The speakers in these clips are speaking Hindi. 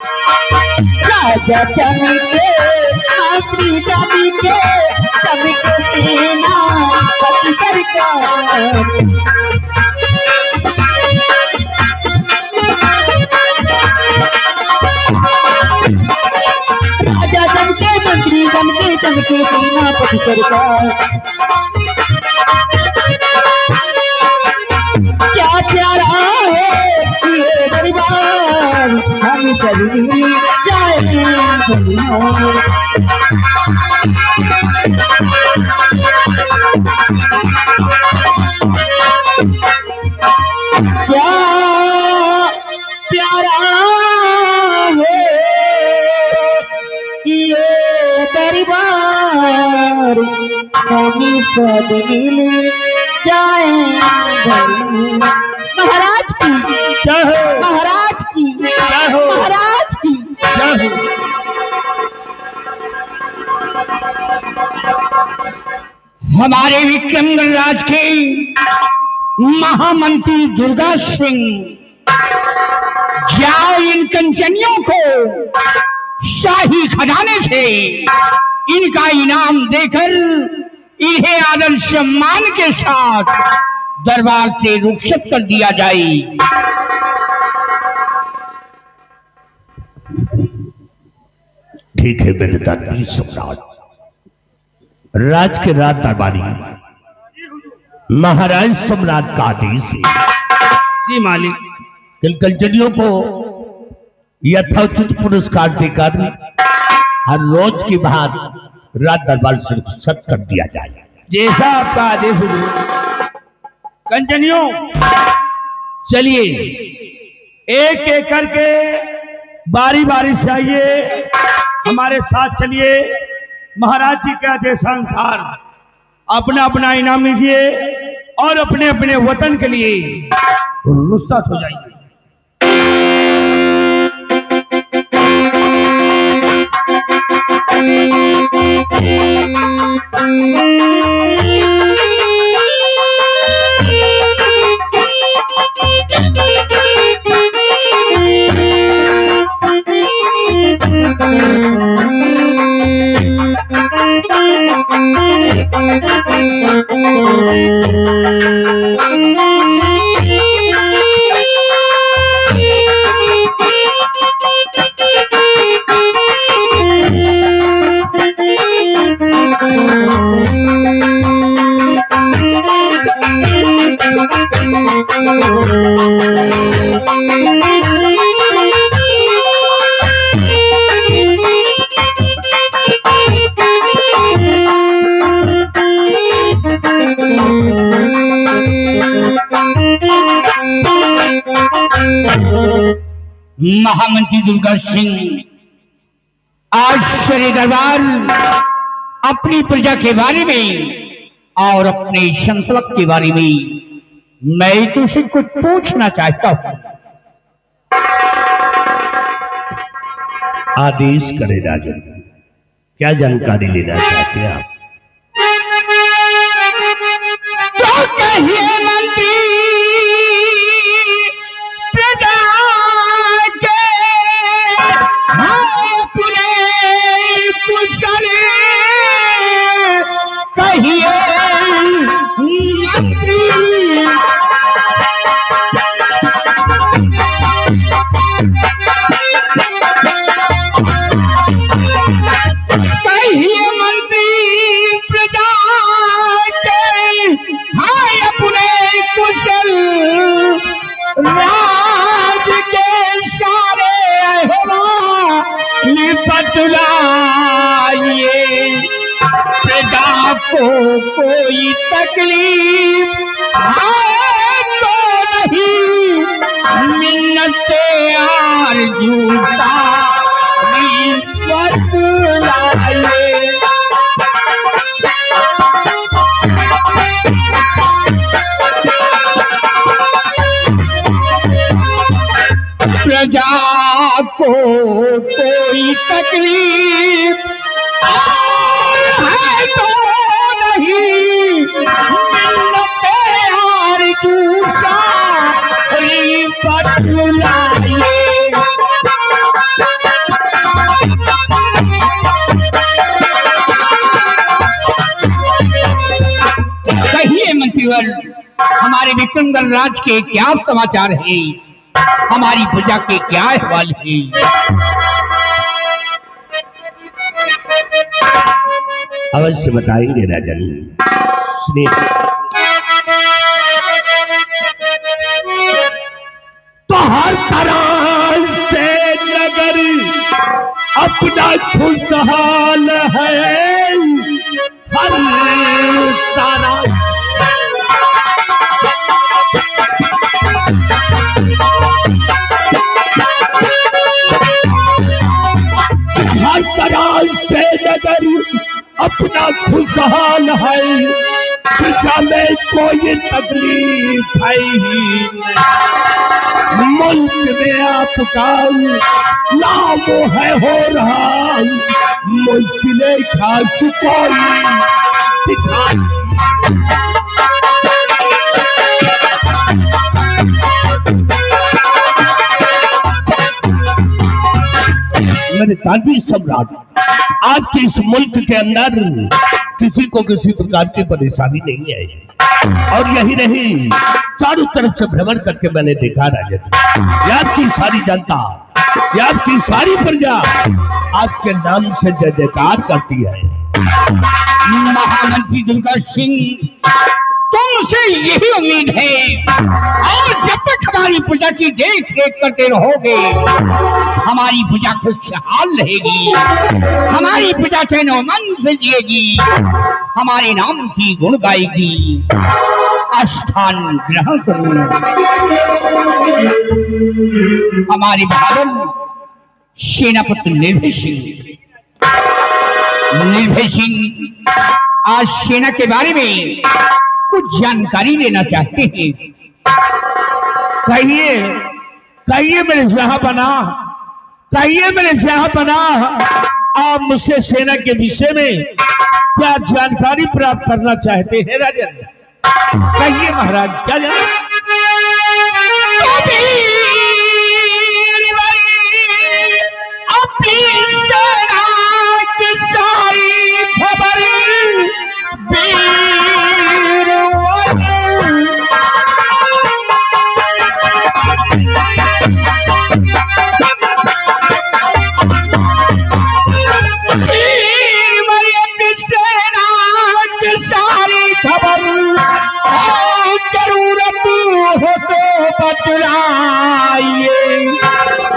राजा चमके मंत्री चमके चमके सेना पति सरकार राजा चमके मंत्री चमके चमके सेना पति सरकार क्या प्यारा है ये दरबार हम सभी जाएंगे क्या प्यारा है ये दरबार हम सभी जाएंगे महाराज की जय हो महाराज की जय हो महाराज की जय हो। हमारे विक्रम गणराज के महामंत्री दुर्गा सिंह जाओ इन कंचनियों को शाही खजाने से इनका इनाम देकर इन्हें आदर सम्मान के साथ दरबार से रुखसत कर दिया जाए। ठीक है मेरे दादी सम्राट। राज के राज दरबारी महाराज सम्राट का आदेश है। जी मालिक। कंचनियों को यथोचित पुरस्कार देकर हर रोज के बाद राज दरबार से रुखसत कर दिया जाए। जैसा आपका आदेश हो। कंचनियों चलिए एक एक करके बारी बारी से आइए, हमारे साथ चलिए। महाराज जी के आदेशानुसार अपना अपना इनाम लीजिए और अपने अपने वतन के लिए रुखसत हो जाइए। महामंत्री दुर्गा सिंह आश्चर्य दरबार अपनी प्रजा के बारे में और अपने संतवक के बारे में मैं तुझसे कुछ पूछना चाहता हूँ। आदेश करें राजन, क्या जानकारी लेना चाहते हैं आप? तो कहिए मंत्री प्रजा के पूरे कुशल कहिए मंत्री कहिए मंत्री प्रजा के हाय अपने कुशल राज के सारे बतलाइए प्रजा को कोई तकलीफ है तो नहीं मिन्नते आरज़ूता बतलाइए। प्रजा को कोई तकलीफ है तो नहीं मिन्नते आरज़ूता बतलाइए। साम्राज्य के क्या समाचार है, हमारी प्रजा के क्या अहवाल है। अवश्य बताएंगे राजन। सुनिए, तो हर तरह से नगर अपना खुशहाल है, हर तरह हर तरह से नगर अपना खुशहाल है, प्रजा में कोई तकलीफ है ही नहीं। मुल्क में आपका नाम है हो रहा, मुश्किलें खा चुकोई मेरे ताजी सम्राट, आज के इस मुल्क के अंदर किसी को किसी प्रकार की परेशानी नहीं है। और यही नहीं, चारों तरफ से भ्रमण करके मैंने देखा राजन, आपकी सारी जनता, आपकी सारी प्रजा आपके नाम से जय जयकार करती है। महामंत्री दुर्गा सिंह, तुमसे यही उम्मीद है, और जब तक हमारी प्रजा की देख रेख करते रहोगे, हमारी प्रजा खुशहाल रहेगी, हमारी प्रजा चैनोमन से जिएगी, हमारे नाम की गुण गाएगी। स्थान ग्रहण करो। हमारे बहादुर सेनापति निर्भय सिंह आज सेना के बारे में कुछ जानकारी लेना चाहते हैं। कहिए कहिए मेरे शाहपना, कहिए मेरे शाहपना, आप मुझसे सेना के विषय में क्या जानकारी प्राप्त करना चाहते हैं राजन? कहिए महाराज, क्या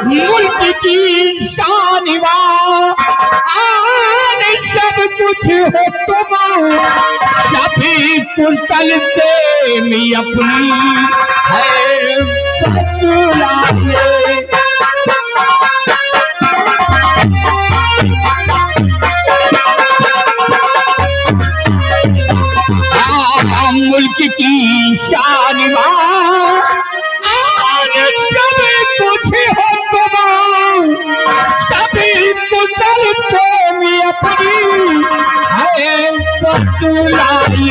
मुल्क की शानिवा आन सब कुछ हो तुम, सभी कुंतल से मी अपनी है बतलाए। मुल्क की शानिवा आन सब कुछ हो तुम, सभी कुशल से मी अपनी है बतलाए।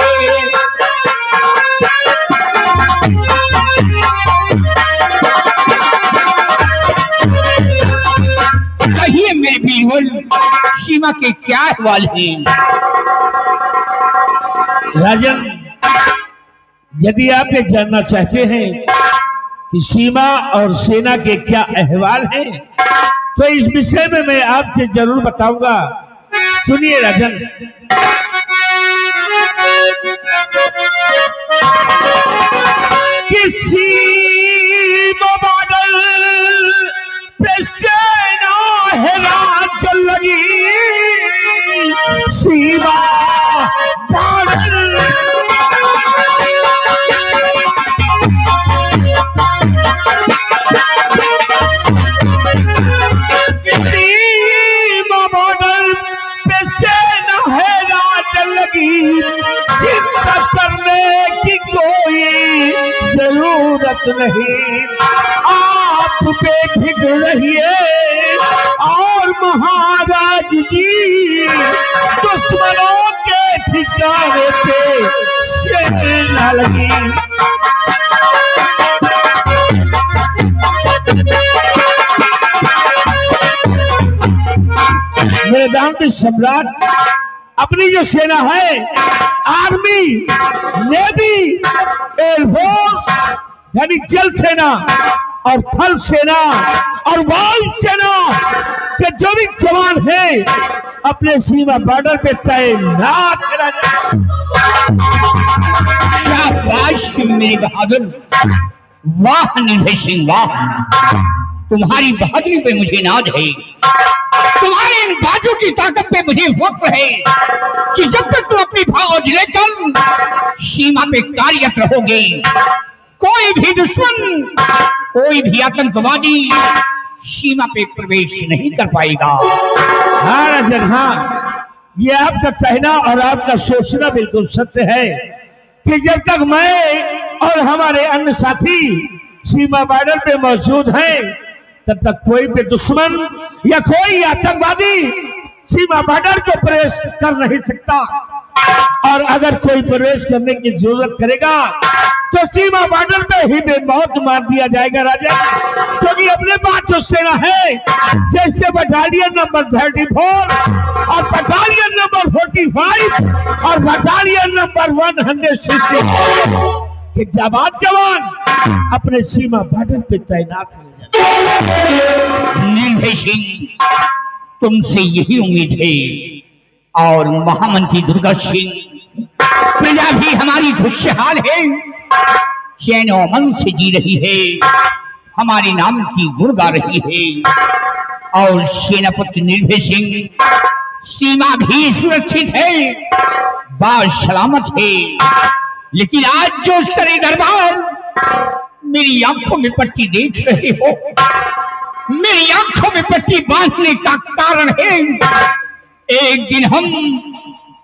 कहिए मेरे बीरबल, सीमा के क्या अहवाल है? राजन, यदि आप ये जानना चाहते हैं कि सीमा और सेना के क्या अहवाल हैं, तो इस विषय में मैं आपसे जरूर बताऊंगा। सुनिए राजन, किसी बादल पे सेना है रात लगी, सीमा करने की कोई जरूरत नहीं, आप बेफिक्र रहिए। और महाराज जी दुश्मनों के ठिकाने पे न लगी। मेरे दाम के सम्राट, अपनी जो सेना है, आर्मी, नेवी, एयरफोर्स यानी जल सेना और थल सेना और वायु सेना के जो भी जवान है अपने सीमा बॉर्डर पे तैनात करा जाए। शाबाश मेरे बहादुर, वाह निर्भय सिंह वाह, तुम्हारी बहादुरी पे मुझे नाज है। तुम्हारे इन बाजू की ताकत पे मुझे फख्र है कि जब तक तुम अपनी फौज लेकर सीमा पे कार्यरत रहोगे, कोई भी दुश्मन, कोई भी आतंकवादी सीमा पे प्रवेश नहीं कर पाएगा। हाँ राजन, हाँ, ये आपका कहना और आपका सोचना बिल्कुल सत्य है कि जब तक मैं और हमारे अन्य साथी सीमा बॉर्डर पे मौजूद हैं, तब तक कोई भी दुश्मन या कोई आतंकवादी सीमा बॉर्डर को प्रवेश कर नहीं सकता। और अगर कोई प्रवेश करने की जरूरत करेगा तो सीमा बॉर्डर पे ही बेमौत मार दिया जाएगा राजा, क्योंकि अपने पास जो सेना है, जैसे बटालियन नंबर 34 और बटालियन नंबर 45 और बटालियन नंबर 160 के जवान अपने सीमा बॉर्डर पे तैनात हैं। निर्भय सिंह, तुमसे यही उम्मीद है। और महामंत्री दुर्गा सिंह, प्रजा भी हमारी खुशहाल है, चैन और मन से जी रही है, हमारे नाम की गुण गा रही है। और सेनापति निर्भय सिंह, सीमा भी सुरक्षित है, बाल सलामत है। लेकिन आज जो सरे दरबार मेरी आंखों में पट्टी देख रहे हो, मेरी आंखों में पट्टी बांधने का कारण है, एक दिन हम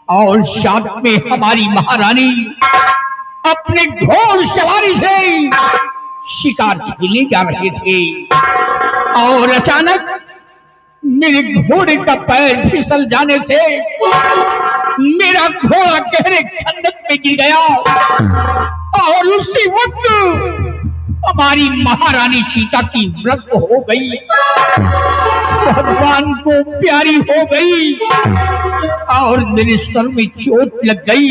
और साथ में हमारी महारानी अपने घोड़ सवारी से शिकार खेलने जा रहे थे और अचानक मेरे घोड़े का पैर फिसल जाने से मेरा घोड़ा गहरे खंडक में गिर गया और उसी वक्त हमारी महारानी सीता की मृत्यु हो गई, भगवान को प्यारी हो गई और मेरे सर में चोट लग गई।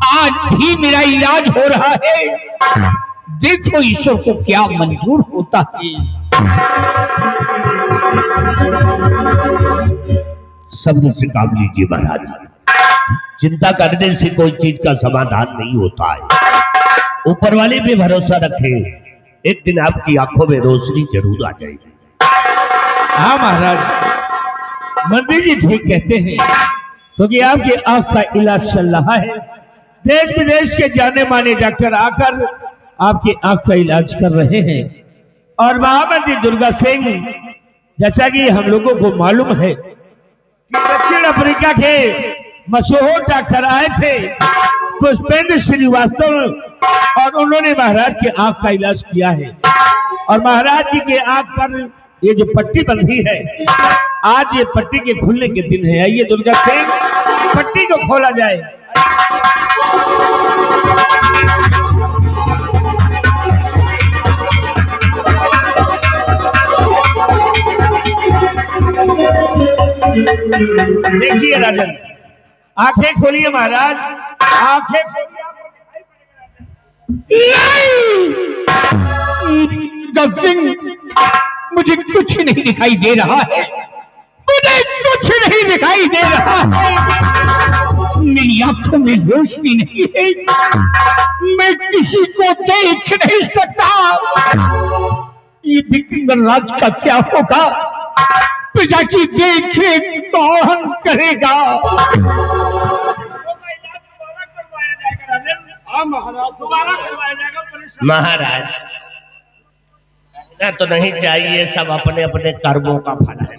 आज भी मेरा इलाज हो रहा है, देखो ईश्वर को क्या मंजूर होता है। सब्र से काम लीजिए महाराज, चिंता करने से कोई चीज का समाधान नहीं होता है। ऊपर वाले पे भरोसा रखें, एक दिन आपकी आंखों में रोशनी जरूर आ जाएगी। हाँ महाराज, मंदिर जी ठीक कहते हैं, क्योंकि आपकी आंख का इलाज चल रहा है। देश विदेश के जाने माने डॉक्टर आकर आपकी आंख का इलाज कर रहे हैं। और महामंत्री दुर्गा सिंह, जैसा कि हम लोगों को मालूम है कि दक्षिण अफ्रीका के मशहूर डॉक्टर आए थे पुष्पेंद्र श्रीवास्तव, और उन्होंने महाराज की आंख का इलाज किया है। और महाराज जी के आंख पर ये जो पट्टी बंधी है, आज ये पट्टी के खुलने के दिन है। आइए दुर्गा सिंह, पट्टी को खोला जाए। देखिए राजन, आंखें खोलिए महाराज, आंखें खोलिए। मुझे कुछ नहीं दिखाई दे रहा है, मुझे कुछ नहीं दिखाई दे रहा है, मेरी आंखों में रोशनी नहीं है, मैं किसी को देख नहीं सकता। ये विक्रम राज का क्या होगा, प्रजा की देखरेख कौन करेगा? महाराज, ना तो नहीं चाहिए, सब अपने अपने कर्मों का फल है।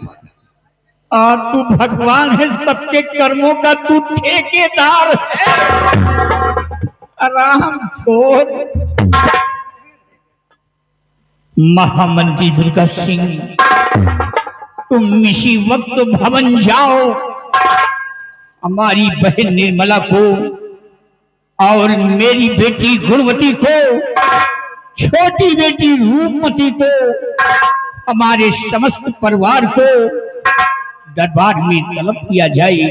और तू भगवान है, सबके कर्मों का तू ठेकेदार है। आराम छोड़। महामंत्री दुर्गा सिंह, तुम इसी वक्त भवन जाओ, हमारी बहन निर्मला को और मेरी बेटी गुणवती को, छोटी बेटी रूपमती को, हमारे समस्त परिवार को दरबार में तलब किया जाए।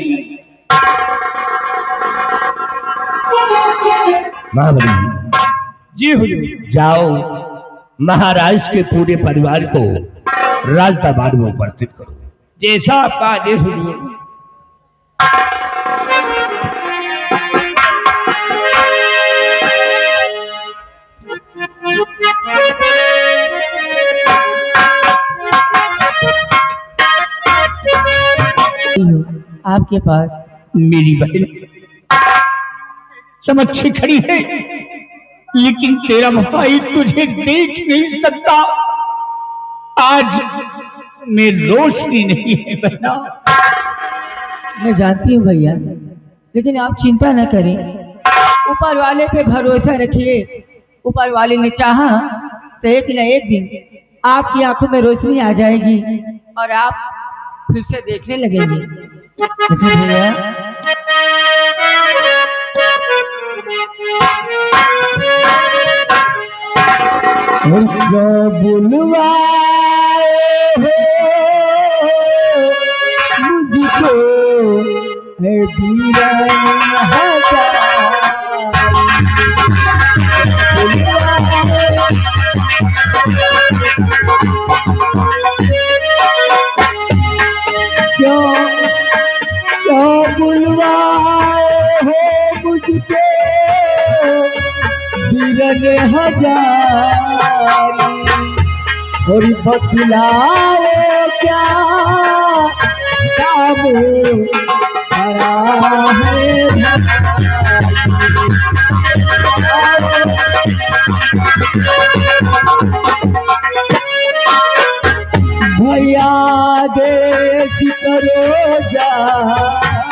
महाबली, जी हुजूर। जाओ महाराज के पूरे परिवार को राज दरबार में उपस्थित करो। जैसा आपका आदेश हुजूर। आपके पास मेरी बहन समक्ष खड़ी है, लेकिन तेरा भाई तुझे देख नहीं सकता। आज में रोशनी नहीं है बहना। मैं जानती हूँ भैया, लेकिन आप चिंता न करें, ऊपर वाले पे भरोसा रखिए। ऊपर वाले ने चाहा तो एक न एक दिन आपकी आंखों में रोशनी आ जाएगी और आप फिर से देखने लगेंगे। लेकिन भैया बुलवाए हो मुझको है क्यों बुलवाए हो मुझको धीरज हजारी और बतलाओ क्या काम खड़ा है भैया देश करो जारी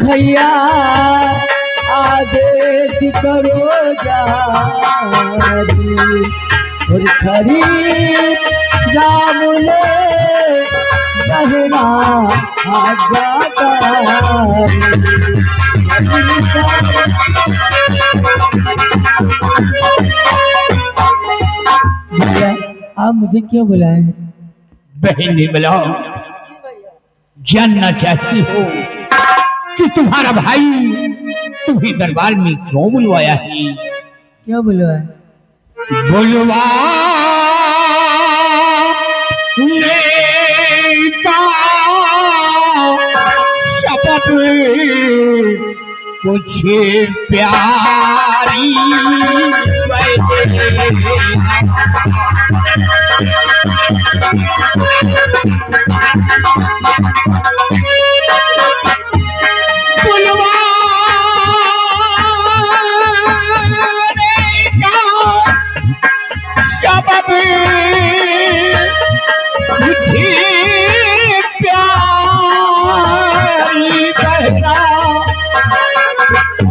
भैया आदेश करो जारी और खरीद जामुले गहना भैया आप मुझे क्यों बुलाए? बहन ने बुलाओ। जानना चाहती हो कि तुम्हारा भाई तुम्हें दरबार में क्यों बुलवाया है? क्यों बुलवाए? बुलवा शपथ कुछ प्यारी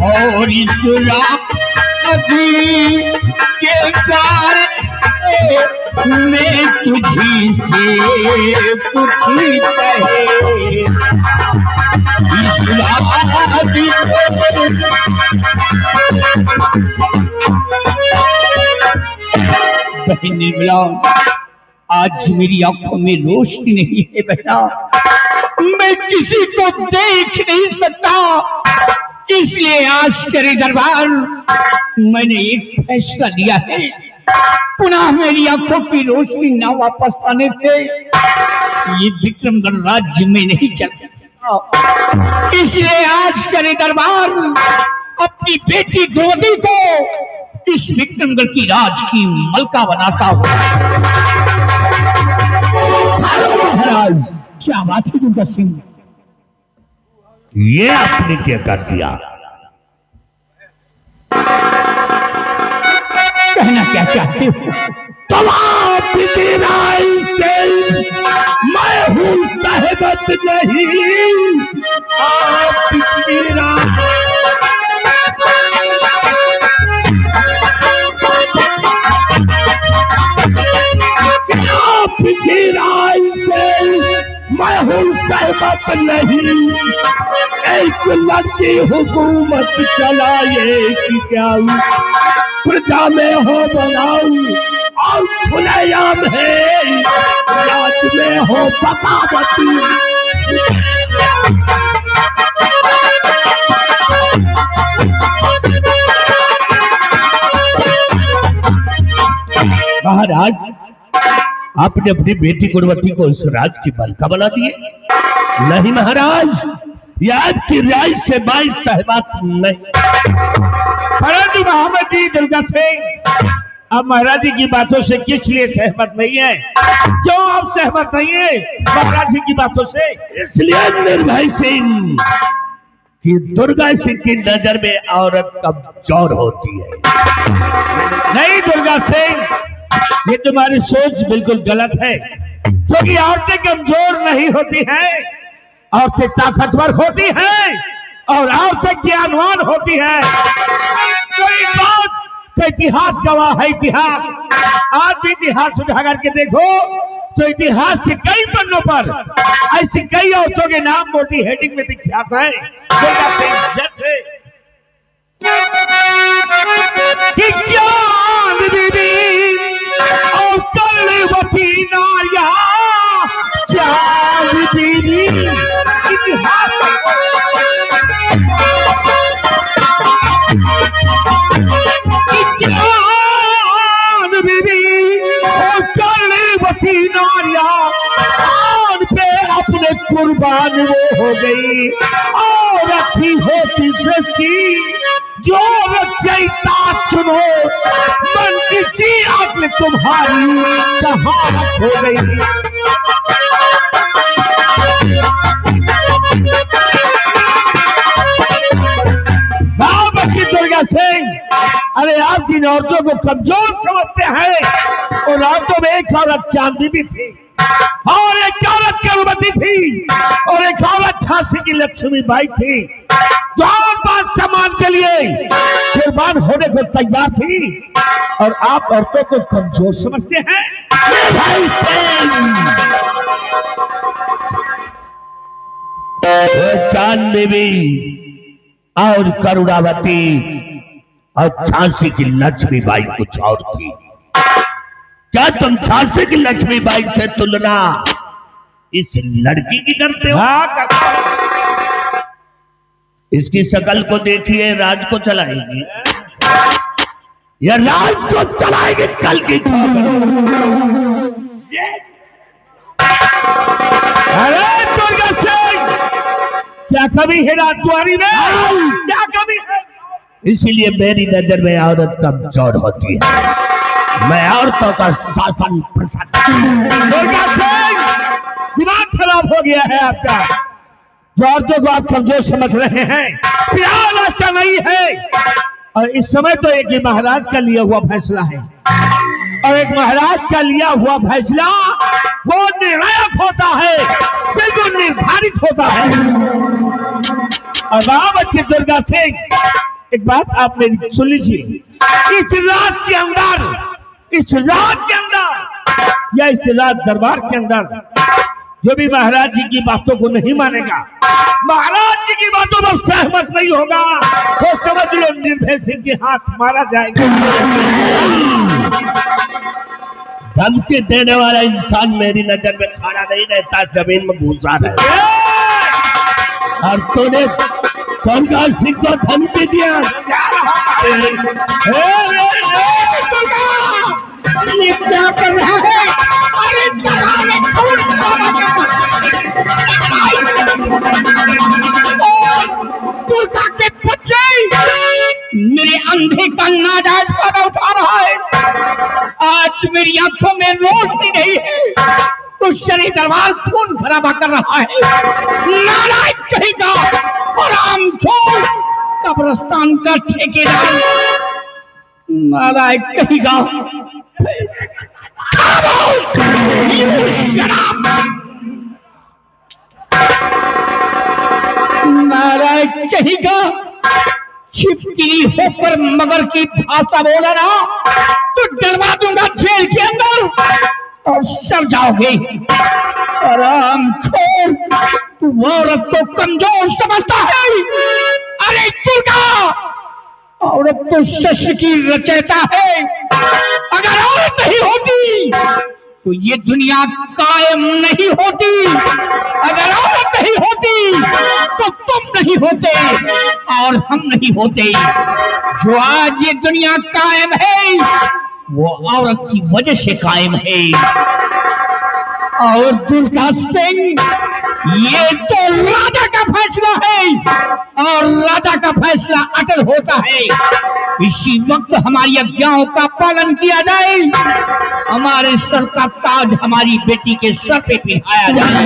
और इस राती के कार मैं तुझी से कुछ कहे इस राती बहनी बुला। आज मेरी आंखों में रोशनी नहीं है बेटा, मैं किसी को देख नहीं सकता, इसलिए आज तेरे दरबार मैंने एक फैसला लिया है। पुनः मेरी आंखों की रोशनी न वापस आने से ये विक्रमगढ़ राज्य में नहीं चल सकता, इसलिए आज तेरे दरबार अपनी बेटी द्रौपदी को इस विक्रमगढ़ की राज की मलका बनाता हूँ। महाराज क्या बात है दुर्गा सिंह? ये आपने क्या कर दिया? कहना क्या चाहते हो? तुम आप की राय से मैं हूँ सहमत नहीं। आपकी राय आपकी राय से मैं हूँ सहमत नहीं। एक लड़की हुकूमत चलाएगी क्या? प्रजा में हो बनाऊ और खुलेआम है राज में हो बगावती। महाराज आपने अपनी बेटी गुणवती को इस राज की मलका बना दिए? नहीं महाराज, यह आपकी राय से मैं सहमत नहीं। परंतु मोहम्मद जी दुर्गा सिंह, अब महाराज जी की बातों से किस लिए सहमत नहीं है? क्यों आप सहमत नहीं है महाराज जी की बातों से? इसलिए निर्भय सिंह कि दुर्गा सिंह की नजर में औरत कमजोर होती है। नहीं दुर्गा सिंह, ये तुम्हारी सोच बिल्कुल गलत है, क्योंकि औरतें कमजोर नहीं होती हैं, औरतें ताकतवर होती हैं और औरतें ज्ञानवान होती हैं। कोई बात तो इतिहास गवाह है। इतिहास आज भी इतिहास उठा करके देखो तो इतिहास के कई पन्नों पर ऐसी कई औरतों के नाम मोटी हेडिंग में विख्यात है, जैसे कि ज्ञान दीदी और कलवती नारिया, ज्ञान दीदी इतिहास अपने कुर्बान वो हो गई और अच्छी होती सृष्टि जो रचयिता चुनो मन किसी अक्ल तुम्हारी कहावत हो गई। दुर्गा सिंह, अरे आप जिन औरतों को कमजोर समझते हैं और औरतों में एक औरत चांदी भी थी और एक औरत कलवती थी और एक औरत झांसी की लक्ष्मीबाई थी, जो बात सम्मान के लिए कुर्बान होने को तैयार थी, और आप औरतों को कमजोर समझते हैं। भाई चांद देवी और करुणावती और झांसी की लक्ष्मीबाई कुछ और थी। क्या तुम झांसी की लक्ष्मीबाई से तुलना इस लड़की की करते हो? इसकी शकल को देखिए, राज को चलाएगी, यह राज को चलाएगी कल की। अरे दुर्गा सिंह, क्या कभी है राजकुमारी में? क्या कभी है? इसीलिए मेरी नजर में औरत कमजोर होती है। मैं औरतों का शासन दिमाग खराब हो गया है आपका। जो औरतों को आप कमजोर समझ रहे हैं, प्यार ऐसा नहीं है। और इस समय तो एक ही महाराज का लिया हुआ फैसला है, और एक महाराज का लिया हुआ फैसला वो निर्णायक होता है, बिल्कुल निर्धारित होता है। और वहां बच्चे दुर्गा सिंह, एक बात आप मेरी सुन लीजिए, इस रात के अंदर या इस रात दरबार के अंदर जो भी महाराज जी की बातों को नहीं मानेगा, महाराज जी की बातों पर सहमत नहीं होगा, तो समझ लो निर्भय सिंह के हाथ मारा जाएगा। धमकी देने वाला इंसान मेरी नजर में खड़ा नहीं रहता, जमीन में घुसा है। और तूने दुर्गा सिंह को धमकी दिया? ये क्या कर रहा है? अरे दुर्गा के बच्चे मेरे अंधे का नाजायज फायदा उठा रहा है। आज मेरी आंखों में रोशनी नहीं है तो शनि दरबार खून खराबा कर रहा है। नालायक कहेगा और आम छोड़ कब्रिस्तान का ठेकेदार नालायक कहेगा। नालायक कहेगा छिपकली होकर मगर की भाषा बोला ना तो डलवा दूंगा जेल के अंदर और सर जाओगे। आराम खोर, तू औरत को कमजोर समझता है। अरे दुर्गा, औरत तो शस्त्र की रचयिता है। अगर औरत नहीं होती तो ये दुनिया कायम नहीं होती। अगर औरत नहीं होती तो तुम नहीं होते और हम नहीं होते। जो आज ये दुनिया कायम है वो औरत की वजह से कायम है। और दुर्गा सिंह, ये तो राजा का फैसला है और राजा का फैसला अटल होता है। इसी वक्त हमारी आज्ञाओं का पालन किया जाए, हमारे सर का ताज हमारी बेटी के सर पे पहनाया जाए।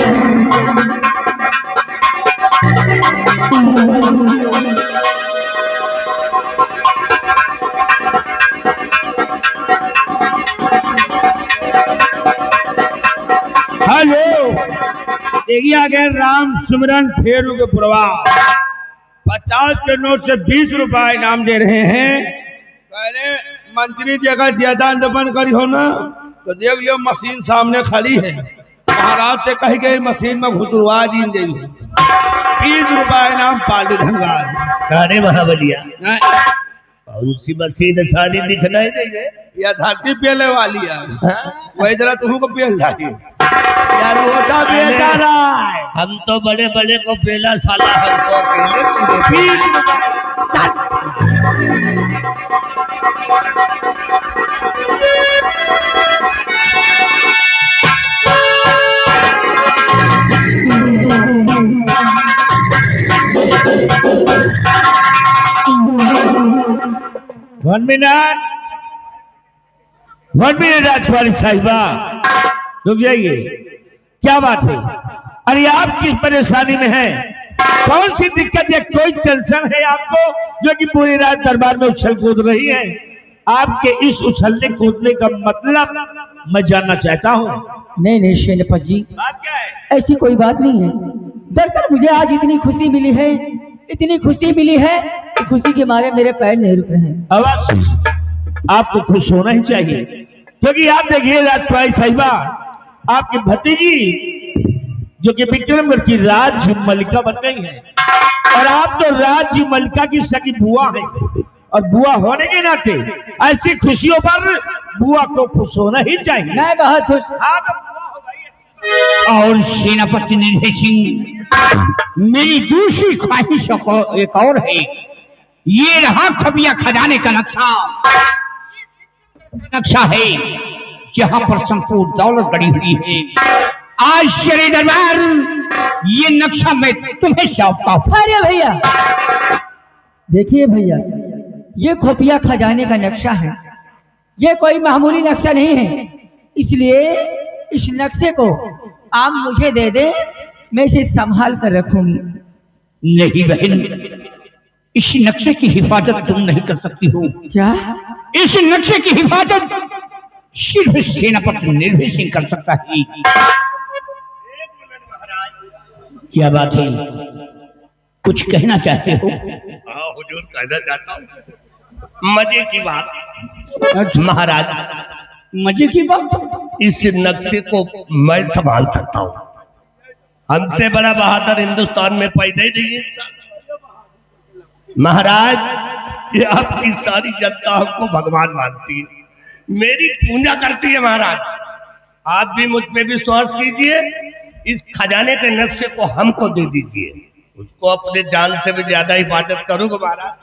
हेलो, देखिए आगे राम सिमरन फेरू के प्रवाह 50 के नोट से 20 रुपए इनाम दे रहे हैं। पहले मंत्री जी अगर ज्यादा दबन करी हो ना तो देख ये मशीन सामने खड़ी है, महाराज से कही गई मशीन में घुसरवा दी गई। 20 रुपए इनाम पाली धनराज। अरे महाबलिया, उसी मशीन सारी दिखना ही नहीं है, या धरती पेले वाली है। वही जरा तुमको पेल जाती यार, वोटा बेचा रहा है। हम तो बड़े बड़े को पेला साला, हमको अकेले वन मिनट राजकुमारी साहिबा, रुक जाइए। क्या बात है? अरे आप किस परेशानी में हैं? कौन सी दिक्कत है? कोई टेंशन है आपको जो कि पूरी रात दरबार में उछल कूद रही है? आपके इस उछलने कूदने का मतलब मैं जानना चाहता हूँ। नहीं सेनापति जी, बात क्या है? ऐसी कोई बात नहीं है। दरअसल मुझे आज इतनी खुशी मिली है, इतनी खुशी मिली है कि खुशी के मारे मेरे पैर नहीं रुक रहे हैं। अवश्य आपको खुश होना ही चाहिए, क्योंकि आप देखिए राजकुमारी साहिबा, आपकी भतीजी जो कि विक्रमगढ़ की राज्य मल्लिका बन गई है, और आप तो राज्य मल्लिका की सगी बुआ है, और बुआ होने के नाते ऐसी खुशियों पर बुआ को खुश होना ही चाहिए। मैं बहुत खुश। हाँ, तो बुआ हो गई। और सेनापति निर्भय सिंह, मेरी दूसरी ख्वाहिश एक और है। ये रहा खबिया खजाने का नक्शा है, जहां पर संपूर्ण दौलत गड़ी हुई है। आज श्री दरबार, ये नक्शा मैं तुम्हें सौंपता हूं। अरे भैया, देखिए भैया, ये खुफिया खजाने का नक्शा है, ये कोई मामूली नक्शा नहीं है। इसलिए इस नक्शे को आप मुझे दे दें, मैं इसे संभाल कर रखूंगी। नहीं बहन, इस नक्शे की हिफाजत तुम नहीं कर सकती हो। क्या? इस नक्शे की हिफाजत सिर्फ सेनापति निर्भय सिंह कर सकता है। क्या बात है? कुछ कहना चाहते हो? हाँ हुजूर, कहना चाहता हूँ मजे की बात। महाराज, मजे की बात? इस नक्शे को मैं संभाल सकता हूँ। हमसे बड़ा बहादुर हिंदुस्तान में पैदा ही नहीं है। महाराज, ये आपकी सारी जनता हमको भगवान मानती है, मेरी पूजा करती है। महाराज, आप भी मुझ पे विश्वास कीजिए, इस खजाने के नक्शे को हमको दे दीजिए, उसको अपने जान से भी ज्यादा हिफाजत करूंगा। महाराज,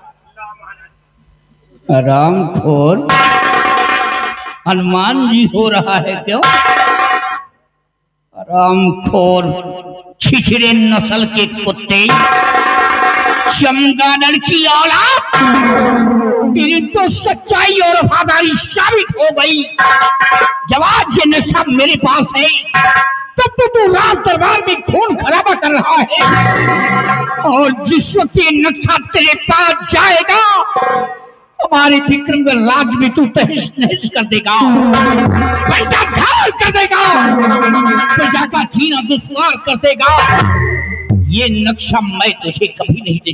रामखोर हनुमान जी हो रहा है क्यों? रामखोर छिछरे नस्ल के कुत्ते, चमगादड़ की औलाद, तेरी तो सच्चाई और वफादारी साबित हो गई। जब आज ये नक्शा मेरे पास है, तब तो तू राज दरबार में खून खराबा कर रहा है, और जिस वक्त ये नक्शा तेरे पास जाएगा, हमारे विक्रमगढ़ राज में तू तहस नहस कर देगा, पैसा ढाल कर देगा, प्रजा का जीना दुश्वार कर देगा। ये नक्शा मैं तुझे कभी नहीं दे